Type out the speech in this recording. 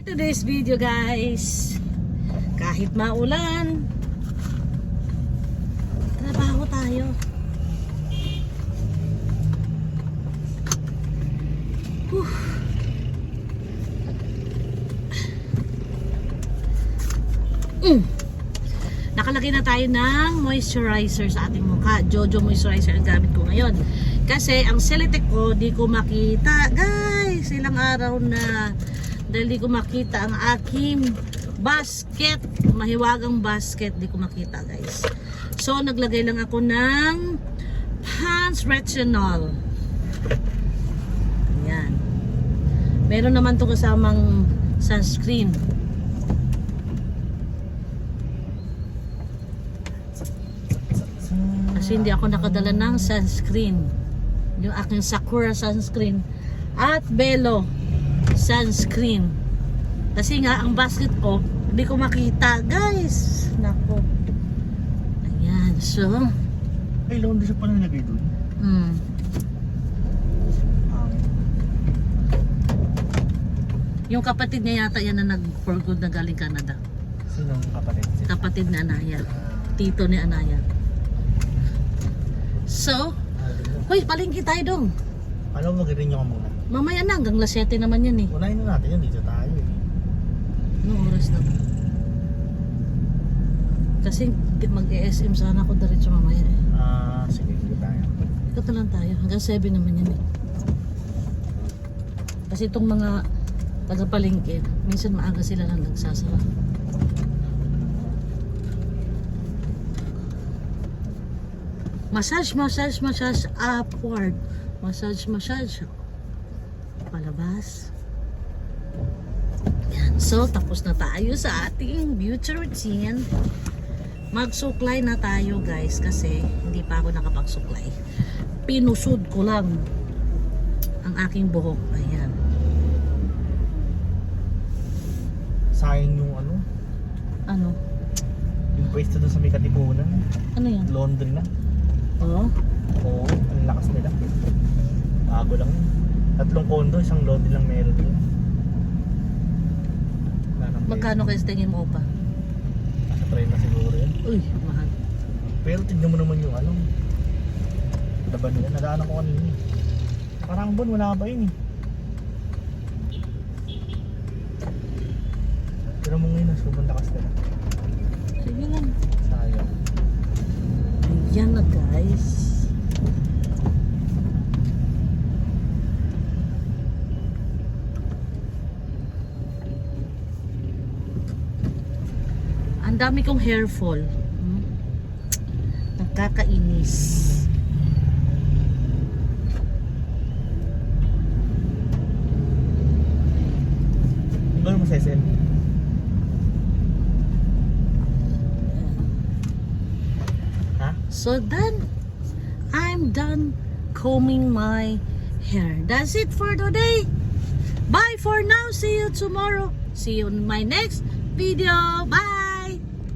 today's video guys, kahit maulan, trabaho tayo. Nakalagay na tayo ng moisturizer sa ating mukha. Jojo moisturizer ang gamit ko ngayon. Kasi ang Celetec ko, di ko makita. Guys, ilang araw na dahil di ko makita ang aking basket. Mahiwagang basket, di ko makita guys. So, naglagay lang ako ng Pond's Retinol. Ayan. Meron naman to kasamang sunscreen. Kasi hindi ako nakadala ng sunscreen. Yung aking Sakura sunscreen at Belo sunscreen. Kasi nga ang basket ko hindi ko makita guys. Nako. Ayan. So ay, laundry siya pala nilagay doon. Yung kapatid niya yata yan na nag-for good na galing Canada. Sinong kapatid? Kapatid ni Anaya. Tito ni Anaya. So, hoy, palengke tayo dong. Alam mo, mag-renew ka muna. Mamaya na, hanggang las 7 naman yan eh. Unahin na natin yan, dito tayo eh. Anong oras na? Kasi mag-ESM sana ako diretso mamaya eh. Sige, dito tayo. Ikot na lang tayo, hanggang 7 naman yan eh. Kasi itong mga taga-palengke, minsan maaga sila lang nagsasara. Massage, massage, massage upward. Massage, massage. Palabas. Yan. So, tapos na tayo sa ating beauty routine. Magsuklay na tayo guys kasi hindi pa ako nakapagsuklay. Pinusod ko lang ang aking buhok. Ayan. Sayang yung ano? Ano? Yung pwesto doon sa may katipunan. Ano yan? Laundry na. Oo. Oo, ang lakas nila. Bago lang yun. 3 condo, isang laundry lang meron doon. Magkano kayo sa tingin mo pa? Nasa 30 na siguro yun. Uy, mahal. Pero tignan mo naman yung ano. Laban nila, nadaanan ko kanina. Parang buwan, wala pa yun eh. Pero mo ngayon, sobrang lakas nila. Sige lang. Sayang. Ayan na guys. Ang dami kong hair fall. Nagkakainis. Gano'n mo sa SM? So then, I'm done combing my hair. That's it for today. Bye for now. See you tomorrow. See you in my next video. Bye.